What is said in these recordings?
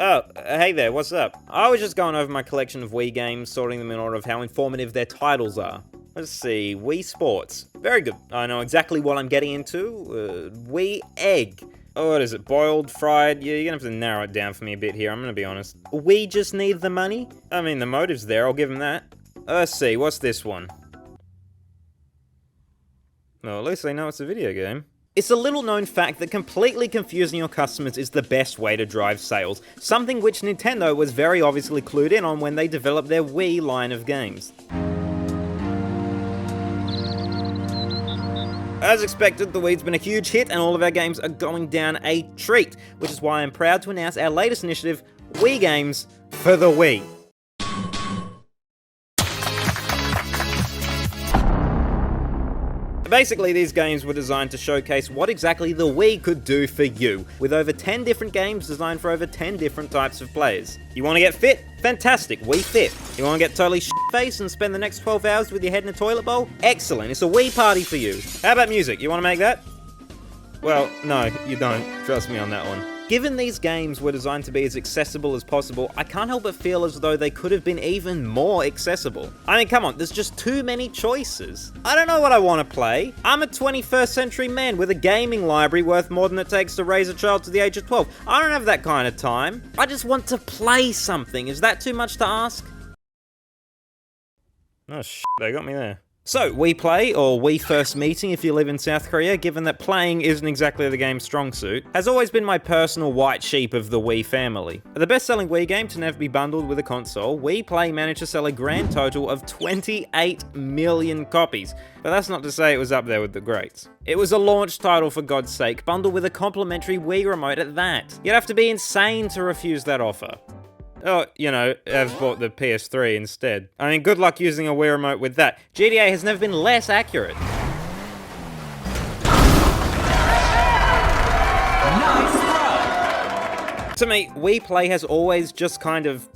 Oh, hey there, what's up? I was just going over my collection of Wii games, sorting them in order of how informative their titles are. Let's see, Wii Sports. Very good. I know exactly what I'm getting into. Wii Egg. Oh, what is it? Boiled, fried? Yeah, you're gonna have to narrow it down for me a bit here, I'm gonna be honest. We just need the money? I mean, the motive's there, I'll give him that. Let's see, what's this one? Well, at least they know it's a video game. It's a little known fact that completely confusing your customers is the best way to drive sales, something which Nintendo was very obviously clued in on when they developed their Wii line of games. As expected, the Wii's been a huge hit and all of our games are going down a treat, which is why I'm proud to announce our latest initiative, Wii Games for the Wii. Basically, these games were designed to showcase what exactly the Wii could do for you, with over 10 different games designed for over 10 different types of players. You want to get fit? Fantastic, Wii Fit. You want to get totally shit-faced and spend the next 12 hours with your head in a toilet bowl? Excellent, it's a Wii Party for you. How about music? You want to make that? Well, no, you don't. Trust me on that one. Given these games were designed to be as accessible as possible, I can't help but feel as though they could have been even more accessible. I mean, come on, there's just too many choices. I don't know what I want to play. I'm a 21st century man with a gaming library worth more than it takes to raise a child to the age of 12. I don't have that kind of time. I just want to play something. Is that too much to ask? Oh shit, they got me there. So, Wii Play, or Wii First Meeting if you live in South Korea, given that playing isn't exactly the game's strong suit, has always been my personal white sheep of the Wii family. The best-selling Wii game to never be bundled with a console, Wii Play managed to sell a grand total of 28 million copies, but that's not to say it was up there with the greats. It was a launch title for God's sake, bundled with a complimentary Wii remote at that. You'd have to be insane to refuse that offer. Oh, you know, I've bought the PS3 instead. I mean, good luck using a Wii remote with that. GTA has never been less accurate. Nice. To me, Wii Play has always just kind of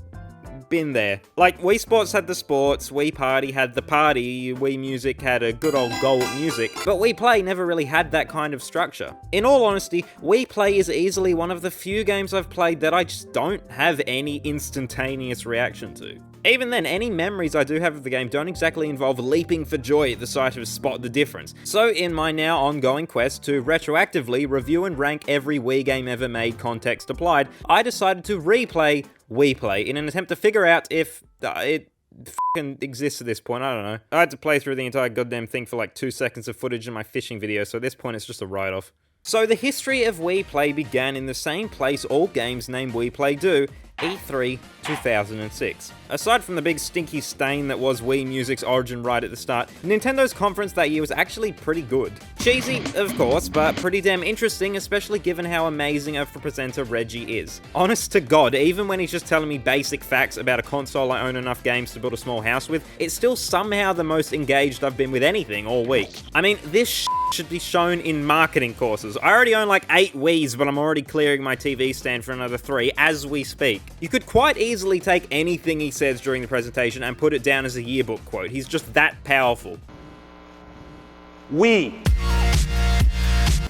been there. Like, Wii Sports had the sports, Wii Party had the party, Wii Music had a good old go at music, but Wii Play never really had that kind of structure. In all honesty, Wii Play is easily one of the few games I've played that I just don't have any instantaneous reaction to. Even then, any memories I do have of the game don't exactly involve leaping for joy at the sight of Spot the Difference. So in my now ongoing quest to retroactively review and rank every Wii game ever made, context applied, I decided to replay Wii Play in an attempt to figure out if it f***ing exists at this point. I don't know. I had to play through the entire goddamn thing for like 2 seconds of footage in my fishing video, so at this point it's just a write-off. So the history of Wii Play began in the same place all games named Wii Play do, E3 2006. Aside from the big stinky stain that was Wii Music's origin right at the start, Nintendo's conference that year was actually pretty good. Cheesy, of course, but pretty damn interesting, especially given how amazing of a presenter Reggie is. Honest to God, even when he's just telling me basic facts about a console I own enough games to build a small house with, it's still somehow the most engaged I've been with anything all week. I mean, this should be shown in marketing courses. I already own like 8 Wiis, but I'm already clearing my TV stand for another 3 as we speak. You could quite easily take anything he says during the presentation and put it down as a yearbook quote. He's just that powerful. Wii.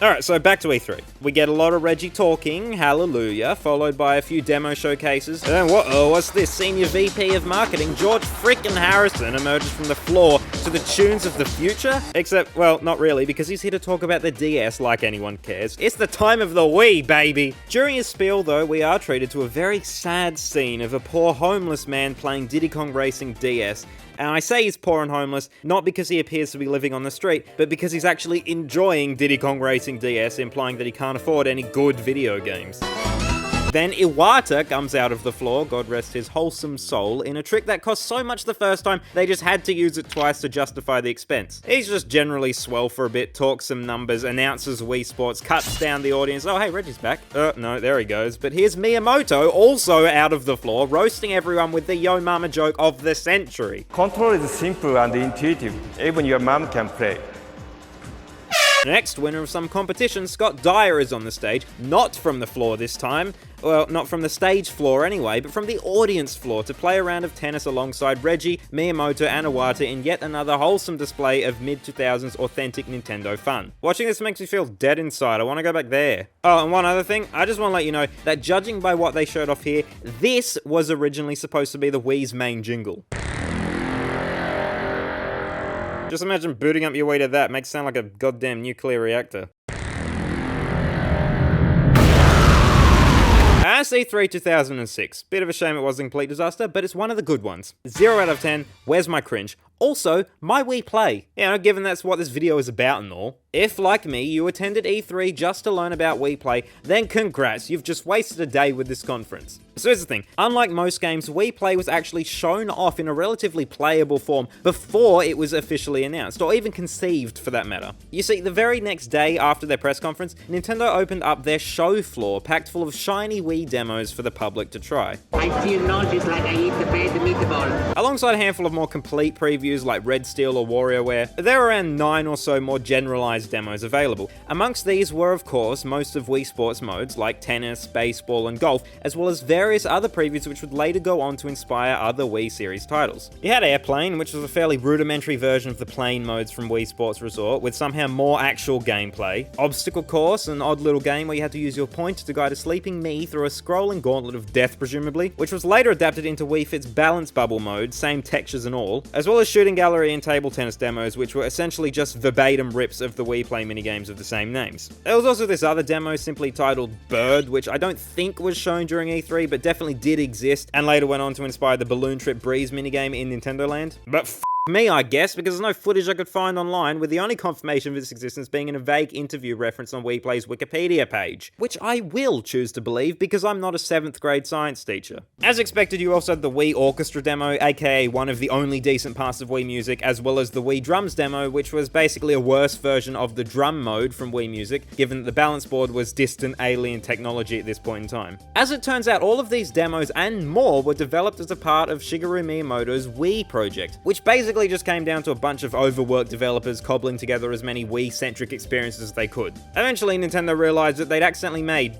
Alright, so back to E3. We get a lot of Reggie talking, hallelujah, followed by a few demo showcases. And then, what's this? Senior VP of Marketing, George frickin' Harrison, emerges from the floor to the tunes of the future? Except, well, not really, because he's here to talk about the DS like anyone cares. It's the time of the Wii, baby! During his spiel, though, we are treated to a very sad scene of a poor homeless man playing Diddy Kong Racing DS. And I say he's poor and homeless, not because he appears to be living on the street, but because he's actually enjoying Diddy Kong Racing DS, implying that he can't afford any good video games. Then Iwata comes out of the floor, God rest his wholesome soul, in a trick that cost so much the first time, they just had to use it twice to justify the expense. He's just generally swell for a bit, talks some numbers, announces Wii Sports, cuts down the audience. Oh, hey, Reggie's back. No, there he goes. But here's Miyamoto, also out of the floor, roasting everyone with the Yo Mama joke of the century. Control is simple and intuitive. Even your mom can play. Next, winner of some competition, Scott Dyer is on the stage, not from the floor this time. Well, not from the stage floor anyway, but from the audience floor to play a round of tennis alongside Reggie, Miyamoto, and Iwata in yet another wholesome display of mid-2000s authentic Nintendo fun. Watching this makes me feel dead inside. I want to go back there. Oh, and one other thing, I just want to let you know that judging by what they showed off here, this was originally supposed to be the Wii's main jingle. Just imagine booting up your Wii to that. Makes it sound like a goddamn nuclear reactor. E3 2006. Bit of a shame it was a complete disaster, but it's one of the good ones. 0 out of 10, where's my cringe? Also, my Wii Play. You know, given that's what this video is about and all. If, like me, you attended E3 just to learn about Wii Play, then congrats, you've just wasted a day with this conference. So here's the thing, unlike most games, Wii Play was actually shown off in a relatively playable form before it was officially announced, or even conceived for that matter. You see, the very next day after their press conference, Nintendo opened up their show floor packed full of shiny Wii demos for the public to try. I feel nauseous like I eat the bad meatball. Alongside a handful of more complete previews like Red Steel or WarioWare, there were around 9 or so more generalized demos available. Amongst these were, of course, most of Wii Sports modes like tennis, baseball, and golf, as well as various other previews which would later go on to inspire other Wii series titles. You had Airplane, which was a fairly rudimentary version of the plane modes from Wii Sports Resort, with somehow more actual gameplay. Obstacle Course, an odd little game where you had to use your pointer to guide a sleeping me through a scrolling gauntlet of death, presumably, which was later adapted into Wii Fit's balance bubble mode, same textures and all, as well as shooting gallery and table tennis demos, which were essentially just verbatim rips of the Wii Play minigames of the same names. There was also this other demo simply titled Bird, which I don't think was shown during E3, but definitely did exist, and later went on to inspire the Balloon Trip Breeze minigame in Nintendo Land. But me, I guess, because there's no footage I could find online, with the only confirmation of its existence being in a vague interview reference on Wii Play's Wikipedia page, which I will choose to believe because I'm not a 7th grade science teacher. As expected, you also had the Wii Orchestra demo, aka one of the only decent parts of Wii Music, as well as the Wii Drums demo, which was basically a worse version of the drum mode from Wii Music, given that the balance board was distant alien technology at this point in time. As it turns out, all of these demos and more were developed as a part of Shigeru Miyamoto's Wii project, which basically just came down to a bunch of overworked developers cobbling together as many Wii-centric experiences as they could. Eventually, Nintendo realized that they'd accidentally made,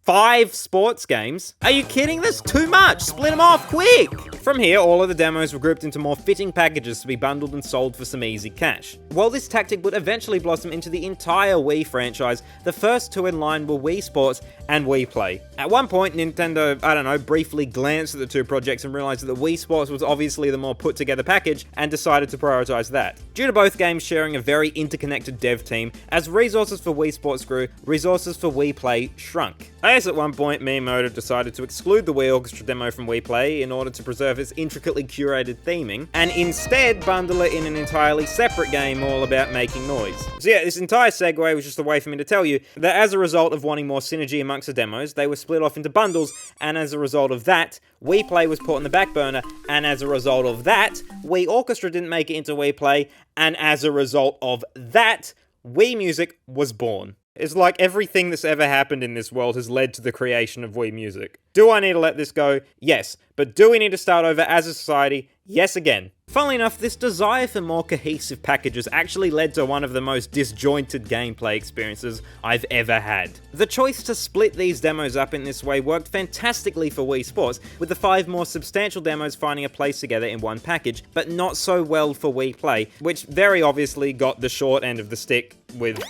5 sports games? Are you kidding? That's too much! Split them off, quick! From here, all of the demos were grouped into more fitting packages to be bundled and sold for some easy cash. While this tactic would eventually blossom into the entire Wii franchise, the first two in line were Wii Sports and Wii Play. At one point, Nintendo, briefly glanced at the two projects and realized that the Wii Sports was obviously the more put-together package, and decided to prioritize that. Due to both games sharing a very interconnected dev team, as resources for Wii Sports grew, resources for Wii Play shrunk. I guess at one point, Miyamoto decided to exclude the Wii Orchestra demo from Wii Play in order to preserve its intricately curated theming, and instead bundle it in an entirely separate game all about making noise. So yeah, this entire segue was just a way for me to tell you that as a result of wanting more synergy amongst the demos, they were split off into bundles, and as a result of that, Wii Play was put on the back burner, and as a result of that, Wii Orchestra didn't make it into Wii Play, and as a result of that, Wii Music was born. It's like everything that's ever happened in this world has led to the creation of Wii Music. Do I need to let this go? Yes. But do we need to start over as a society? Yes again. Funnily enough, this desire for more cohesive packages actually led to one of the most disjointed gameplay experiences I've ever had. The choice to split these demos up in this way worked fantastically for Wii Sports, with the 5 more substantial demos finding a place together in one package, but not so well for Wii Play, which very obviously got the short end of the stick with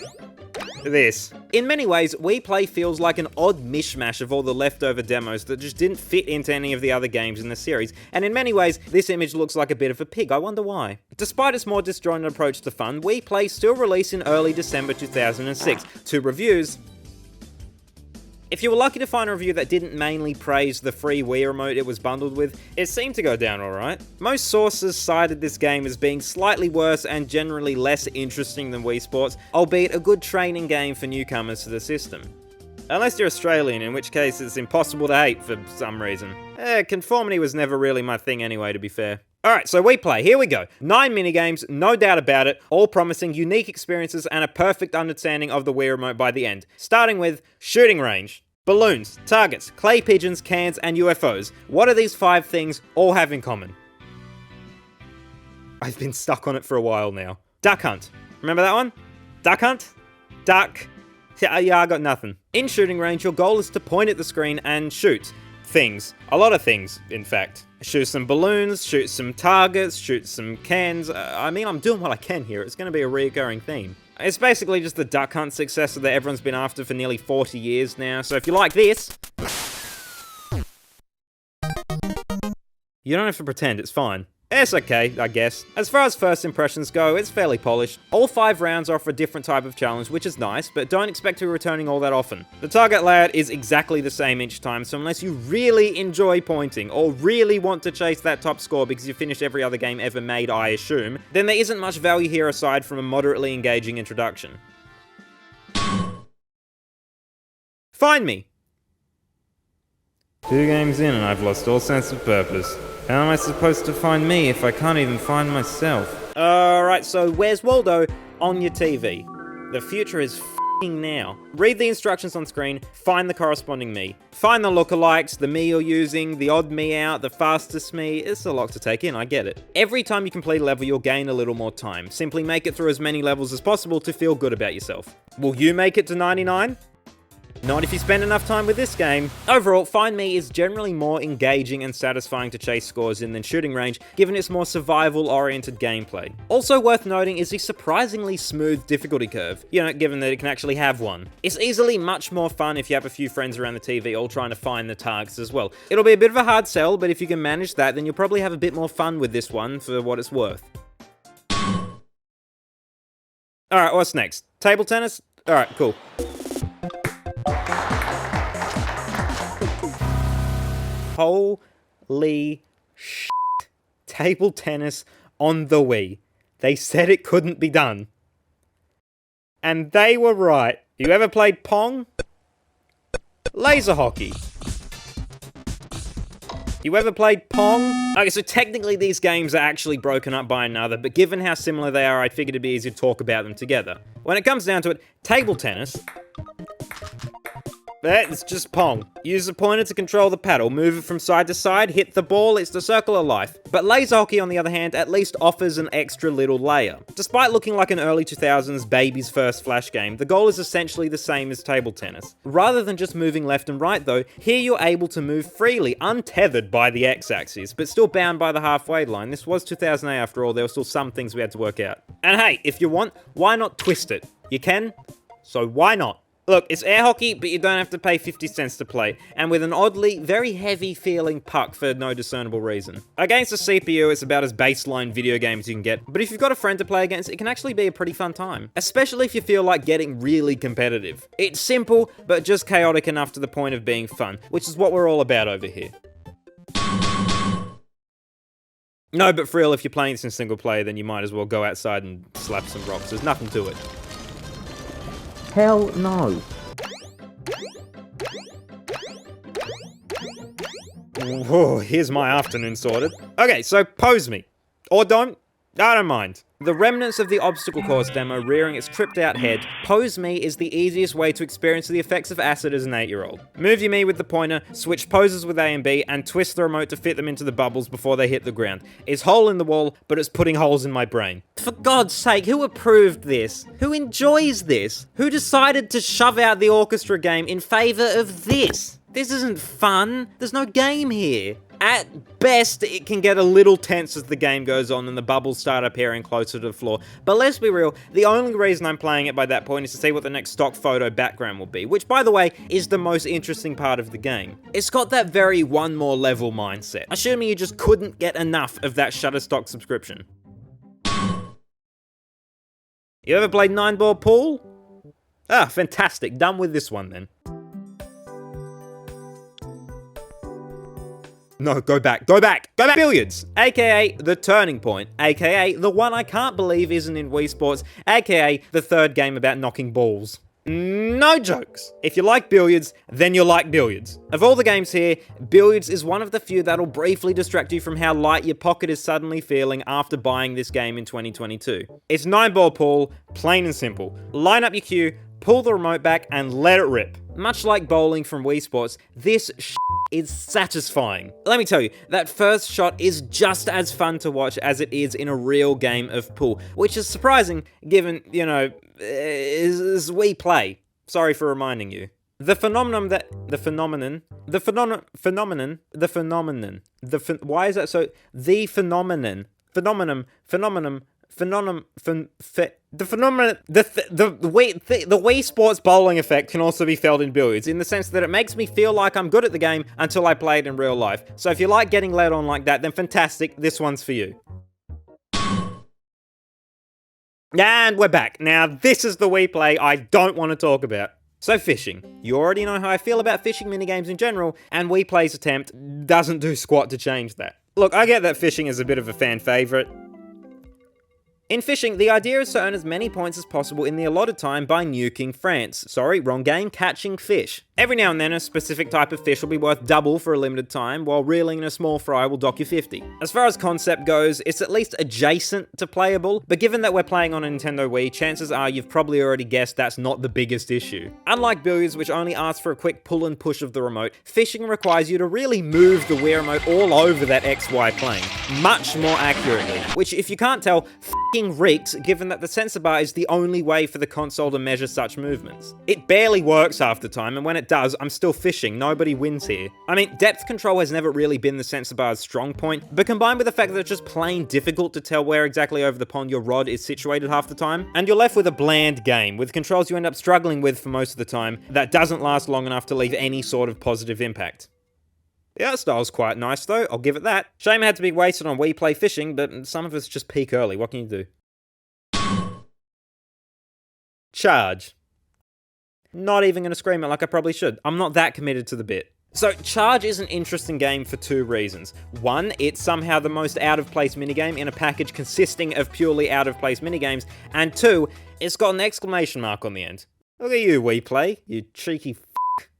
this. In many ways, Wii Play feels like an odd mishmash of all the leftover demos that just didn't fit into any of the other games in the series, and in many ways, this image looks like a bit of a pig. I wonder why. Despite its more disjointed approach to fun, Wii Play still released in early December 2006, to reviews. If you were lucky to find a review that didn't mainly praise the free Wii remote it was bundled with, it seemed to go down alright. Most sources cited this game as being slightly worse and generally less interesting than Wii Sports, albeit a good training game for newcomers to the system. Unless you're Australian, in which case it's impossible to hate for some reason. Conformity was never really my thing anyway, to be fair. Alright, so Wii Play, here we go. 9 minigames, no doubt about it, all promising unique experiences and a perfect understanding of the Wii remote by the end. Starting with shooting range, balloons, targets, clay pigeons, cans, and UFOs. What do these 5 things all have in common? I've been stuck on it for a while now. Duck Hunt. Remember that one? Duck Hunt? duck. Yeah, I got nothing. In shooting range, your goal is to point at the screen and shoot things. A lot of things, in fact. Shoot some balloons, shoot some targets, shoot some cans. I mean, I'm doing what I can here. It's going to be a reoccurring theme. It's basically just the duck hunt successor that everyone's been after for nearly 40 years now. So if you like this, you don't have to pretend, it's fine. It's okay, I guess. As far as first impressions go, it's fairly polished. All 5 rounds offer a different type of challenge, which is nice, but don't expect to be returning all that often. The target layout is exactly the same each time, so unless you really enjoy pointing, or really want to chase that top score because you finished every other game ever made, I assume, then there isn't much value here aside from a moderately engaging introduction. Find me! 2 games in and I've lost all sense of purpose. How am I supposed to find me if I can't even find myself? Alright, so where's Waldo? On your TV. The future is f***ing now. Read the instructions on screen, find the corresponding me. Find the lookalikes, the me you're using, the odd me out, the fastest me. It's a lot to take in, I get it. Every time you complete a level, you'll gain a little more time. Simply make it through as many levels as possible to feel good about yourself. Will you make it to 99? Not if you spend enough time with this game. Overall, Find Me is generally more engaging and satisfying to chase scores in than Shooting Range, given its more survival-oriented gameplay. Also worth noting is the surprisingly smooth difficulty curve, given that it can actually have one. It's easily much more fun if you have a few friends around the TV all trying to find the targets as well. It'll be a bit of a hard sell, but if you can manage that, then you'll probably have a bit more fun with this one for what it's worth. Alright, what's next? Table tennis? Alright, cool. Holy shit. Table tennis on the Wii. They said it couldn't be done. And they were right. You ever played Pong? Laser hockey. You ever played Pong? Okay, so technically these games are actually broken up by another, but given how similar they are, I figured it'd be easier to talk about them together. When it comes down to it, table tennis... It's just Pong. Use the pointer to control the paddle, move it from side to side, hit the ball, it's the circle of life. But laser hockey, on the other hand, at least offers an extra little layer. Despite looking like an early 2000s baby's first Flash game, the goal is essentially the same as table tennis. Rather than just moving left and right though, here you're able to move freely, untethered by the x-axis, but still bound by the halfway line. This was 2008 after all, there were still some things we had to work out. And hey, if you want, why not twist it? You can, so why not? Look, it's air hockey, but you don't have to pay 50 cents to play, and with an oddly, very heavy-feeling puck for no discernible reason. Against a CPU, it's about as baseline video game as you can get, but if you've got a friend to play against, it can actually be a pretty fun time. Especially if you feel like getting really competitive. It's simple, but just chaotic enough to the point of being fun, which is what we're all about over here. No, but for real, if you're playing this in single player, then you might as well go outside and slap some rocks. There's nothing to it. Hell no. Whoa, here's my afternoon sorted. Okay, so pose me. Or don't. I don't mind. The remnants of the obstacle course demo rearing its tripped out head, Pose Me is the easiest way to experience the effects of acid as an 8-year-old. Move your Mii with the pointer, switch poses with A and B, and twist the remote to fit them into the bubbles before they hit the ground. It's hole in the wall, but it's putting holes in my brain. For God's sake, who approved this? Who enjoys this? Who decided to shove out the orchestra game in favor of this? This isn't fun. There's no game here. At best, it can get a little tense as the game goes on and the bubbles start appearing closer to the floor. But let's be real, the only reason I'm playing it by that point is to see what the next stock photo background will be, which, by the way, is the most interesting part of the game. It's got that very one more level mindset, assuming you just couldn't get enough of that Shutterstock subscription. You ever played 9-ball pool? Ah, fantastic. Done with this one then. No, go back. Billiards, aka the turning point, aka the one I can't believe isn't in Wii Sports, aka the third game about knocking balls. No jokes. If you like billiards, then you'll like billiards. Of all the games here, billiards is one of the few that'll briefly distract you from how light your pocket is suddenly feeling after buying this game in 2022. It's 9-ball pool, plain and simple. Line up your cue, pull the remote back, and let it rip. Much like bowling from Wii Sports, this is satisfying. Let me tell you, that first shot is just as fun to watch as it is in a real game of pool, which is surprising given, you know, is Wii Play. Sorry for reminding you. Why is that so? The Wii Sports bowling effect can also be felt in billiards, in the sense that it makes me feel like I'm good at the game until I play it in real life. So if you like getting led on like that, then fantastic, this one's for you. And we're back. Now, this is the Wii Play I don't want to talk about. So fishing. You already know how I feel about fishing minigames in general, and Wii Play's attempt doesn't do squat to change that. Look, I get that fishing is a bit of a fan favourite. In fishing, the idea is to earn as many points as possible in the allotted time by nuking France. Sorry, wrong game, catching fish. Every now and then, a specific type of fish will be worth double for a limited time, while reeling in a small fry will dock you 50. As far as concept goes, it's at least adjacent to playable, but given that we're playing on a Nintendo Wii, chances are you've probably already guessed that's not the biggest issue. Unlike billiards, which only asks for a quick pull and push of the remote, fishing requires you to really move the Wii remote all over that XY plane, much more accurately, which, if you can't tell, reeks, given that the sensor bar is the only way for the console to measure such movements. It barely works half the time, and when it does, I'm still fishing. Nobody wins here. I mean, depth control has never really been the sensor bar's strong point, but combined with the fact that it's just plain difficult to tell where exactly over the pond your rod is situated half the time, and you're left with a bland game, with controls you end up struggling with for most of the time, that doesn't last long enough to leave any sort of positive impact. The art style's quite nice though, I'll give it that. Shame it had to be wasted on Wii Play fishing, but some of us just peak early, what can you do? Charge. Not even gonna scream it like I probably should. I'm not that committed to the bit. So, Charge is an interesting game for two reasons. One, it's somehow the most out-of-place minigame in a package consisting of purely out-of-place minigames, and two, it's got an exclamation mark on the end. Look at you, Wii Play, you cheeky f***.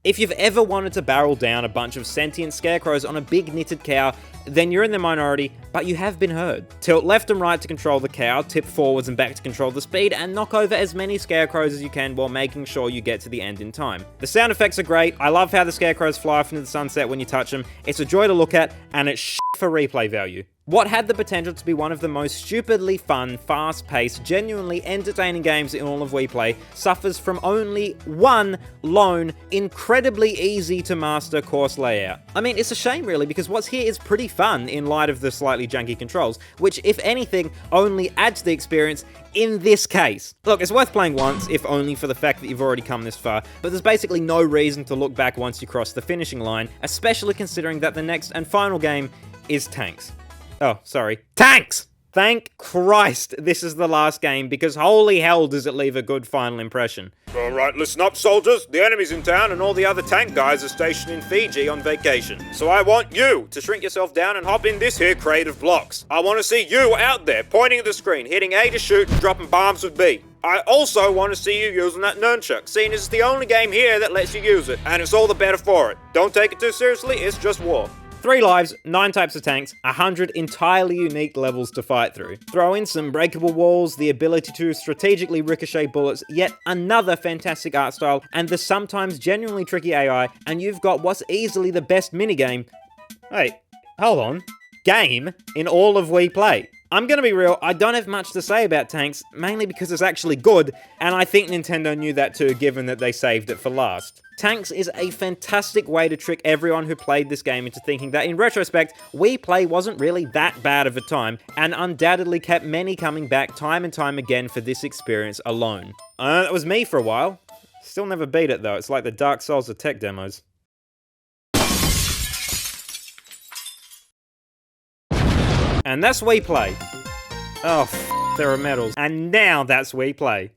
If you've ever wanted to barrel down a bunch of sentient scarecrows on a big knitted cow, then you're in the minority, but you have been heard. Tilt left and right to control the cow, tip forwards and back to control the speed, and knock over as many scarecrows as you can while making sure you get to the end in time. The sound effects are great, I love how the scarecrows fly off into the sunset when you touch them, it's a joy to look at, and it's shit for replay value. What had the potential to be one of the most stupidly fun, fast-paced, genuinely entertaining games in all of Wii Play suffers from only one lone, incredibly easy to master course layout. I mean, it's a shame really, because what's here is pretty fun in light of the slightly janky controls, which, if anything, only adds to the experience in this case. Look, it's worth playing once, if only for the fact that you've already come this far, but there's basically no reason to look back once you cross the finishing line, especially considering that the next and final game is Tanks. Oh, sorry. Tanks! Thank Christ this is the last game, because holy hell does it leave a good final impression. Alright, listen up, soldiers. The enemy's in town and all the other tank guys are stationed in Fiji on vacation. So I want you to shrink yourself down and hop in this here crate of blocks. I want to see you out there, pointing at the screen, hitting A to shoot and dropping bombs with B. I also want to see you using that nunchuck, seeing as it's the only game here that lets you use it, and it's all the better for it. Don't take it too seriously, it's just war. 3 lives, 9 types of tanks, 100 entirely unique levels to fight through. Throw in some breakable walls, the ability to strategically ricochet bullets, yet another fantastic art style, and the sometimes genuinely tricky AI, and you've got what's easily the best minigame. Wait, hold on. Game in all of Wii Play. I'm gonna be real, I don't have much to say about Tanks, mainly because it's actually good, and I think Nintendo knew that too, given that they saved it for last. Tanks is a fantastic way to trick everyone who played this game into thinking that, in retrospect, Wii Play wasn't really that bad of a time, and undoubtedly kept many coming back time and time again for this experience alone. That was me for a while. Still never beat it though, it's like the Dark Souls of tech demos. And that's Wii Play. Oh, there are medals. And now that's Wii Play.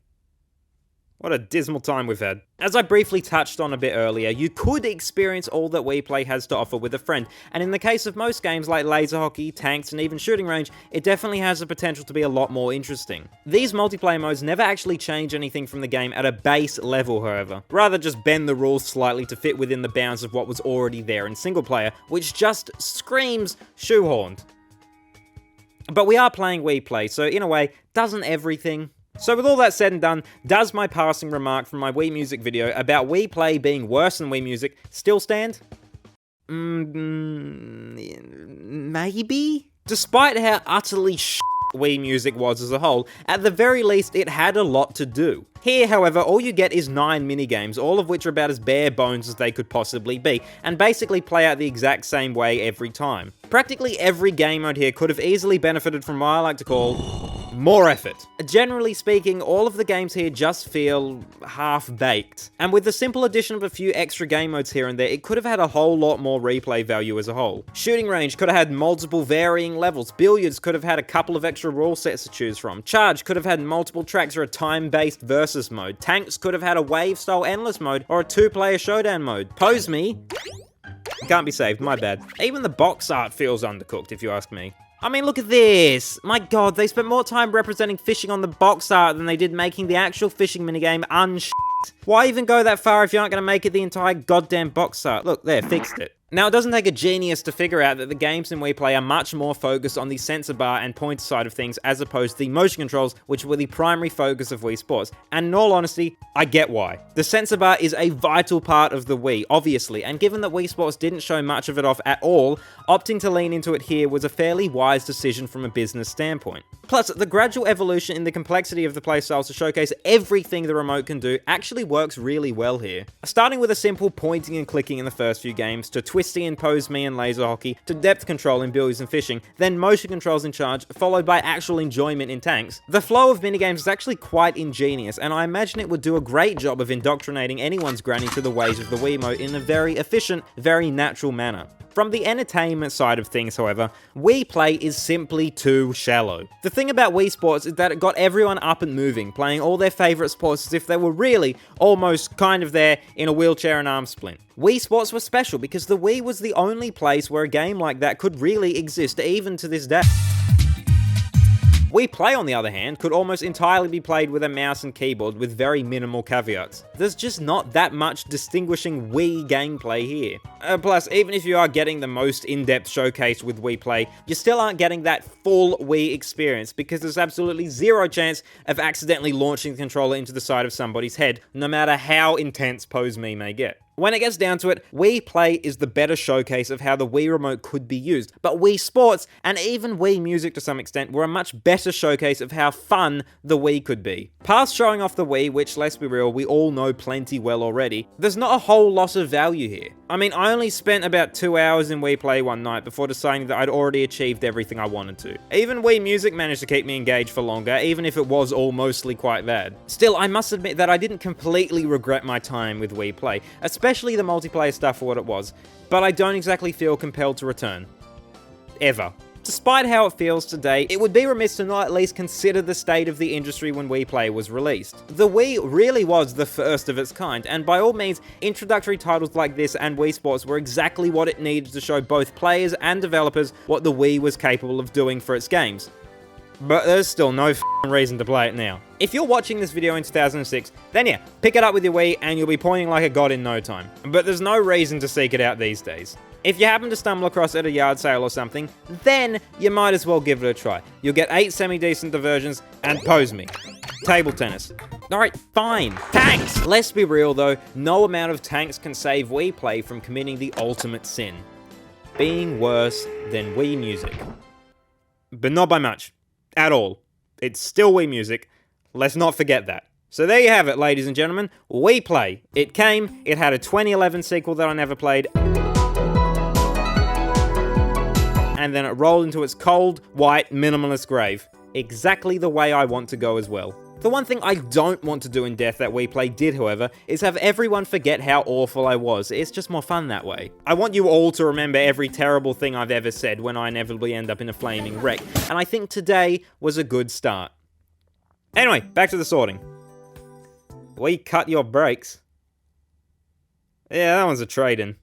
What a dismal time we've had. As I briefly touched on a bit earlier, you could experience all that Wii Play has to offer with a friend, and in the case of most games like laser hockey, tanks, and even shooting range, it definitely has the potential to be a lot more interesting. These multiplayer modes never actually change anything from the game at a base level, however. Rather just bend the rules slightly to fit within the bounds of what was already there in single player, which just screams shoehorned. But we are playing Wii Play, so in a way, doesn't everything So with all that said and done, does my passing remark from my Wii Music video about Wii Play being worse than Wii Music still stand? Maybe? Despite how utterly Wii Music was as a whole, at the very least it had a lot to do. Here, however, all you get is 9 minigames, all of which are about as bare bones as they could possibly be, and basically play out the exact same way every time. Practically every game mode here could have easily benefited from what I like to call more effort. Generally speaking, all of the games here just feel half-baked. And with the simple addition of a few extra game modes here and there, it could have had a whole lot more replay value as a whole. Shooting range could have had multiple varying levels. Billiards could have had a couple of extra rule sets to choose from. Charge could have had multiple tracks or a time-based versus mode. Tanks could have had a wave-style endless mode or a 2-player showdown mode. Pose Me can't be saved, my bad. Even the box art feels undercooked, if you ask me. I mean, look at this! My god, they spent more time representing fishing on the box art than they did making the actual fishing minigame Why even go that far if you aren't going to make it the entire goddamn box art? Look, there, fixed it. Now, it doesn't take a genius to figure out that the games in Wii Play are much more focused on the sensor bar and pointer side of things as opposed to the motion controls, which were the primary focus of Wii Sports. And in all honesty, I get why. The sensor bar is a vital part of the Wii, obviously, and given that Wii Sports didn't show much of it off at all, opting to lean into it here was a fairly wise decision from a business standpoint. Plus, the gradual evolution in the complexity of the playstyles to showcase everything the remote can do actually works really well here. Starting with a simple pointing and clicking in the first few games, to twisty and pose me and laser hockey, to depth control in billiards and fishing, then motion controls in charge, followed by actual enjoyment in tanks. The flow of minigames is actually quite ingenious, and I imagine it would do a great job of indoctrinating anyone's granny to the ways of the Wiimote in a very efficient, very natural manner. From the entertainment side of things, however, Wii Play is simply too shallow. The thing about Wii Sports is that it got everyone up and moving, playing all their favourite sports as if they were really almost kind of there in a wheelchair and arm splint. Wii Sports was special because the Wii was the only place where a game like that could really exist, even to this day. Wii Play, on the other hand, could almost entirely be played with a mouse and keyboard with very minimal caveats. There's just not that much distinguishing Wii gameplay here. Plus, even if you are getting the most in-depth showcase with Wii Play, you still aren't getting that full Wii experience because there's absolutely zero chance of accidentally launching the controller into the side of somebody's head, no matter how intense Pose Me may get. When it gets down to it, Wii Play is the better showcase of how the Wii Remote could be used, but Wii Sports, and even Wii Music to some extent, were a much better showcase of how fun the Wii could be. Past showing off the Wii, which, let's be real, we all know plenty well already, there's not a whole lot of value here. I mean, I only spent about 2 hours in Wii Play one night before deciding that I'd already achieved everything I wanted to. Even Wii Music managed to keep me engaged for longer, even if it was all mostly quite bad. Still, I must admit that I didn't completely regret my time with Wii Play, especially the multiplayer stuff for what it was, but I don't exactly feel compelled to return. Ever. Despite how it feels today, it would be remiss to not at least consider the state of the industry when Wii Play was released. The Wii really was the first of its kind, and by all means, introductory titles like this and Wii Sports were exactly what it needed to show both players and developers what the Wii was capable of doing for its games. But there's still no reason to play it now. If you're watching this video in 2006, then yeah, pick it up with your Wii and you'll be pointing like a god in no time. But there's no reason to seek it out these days. If you happen to stumble across it at a yard sale or something, then you might as well give it a try. You'll get 8 semi-decent diversions and Pose Me. Table tennis. Alright, fine. Tanks! Let's be real though, no amount of tanks can save Wii Play from committing the ultimate sin. Being worse than Wii Music. But not by much. At all. It's still Wii Music. Let's not forget that. So there you have it, ladies and gentlemen. Wii Play. It came, it had a 2011 sequel that I never played, and then it rolled into its cold, white, minimalist grave. Exactly the way I want to go as well. The one thing I don't want to do in death that Wii Play did, however, is have everyone forget how awful I was. It's just more fun that way. I want you all to remember every terrible thing I've ever said when I inevitably end up in a flaming wreck, and I think today was a good start. Anyway, back to the sorting. We cut your brakes. Yeah, that one's a trade-in.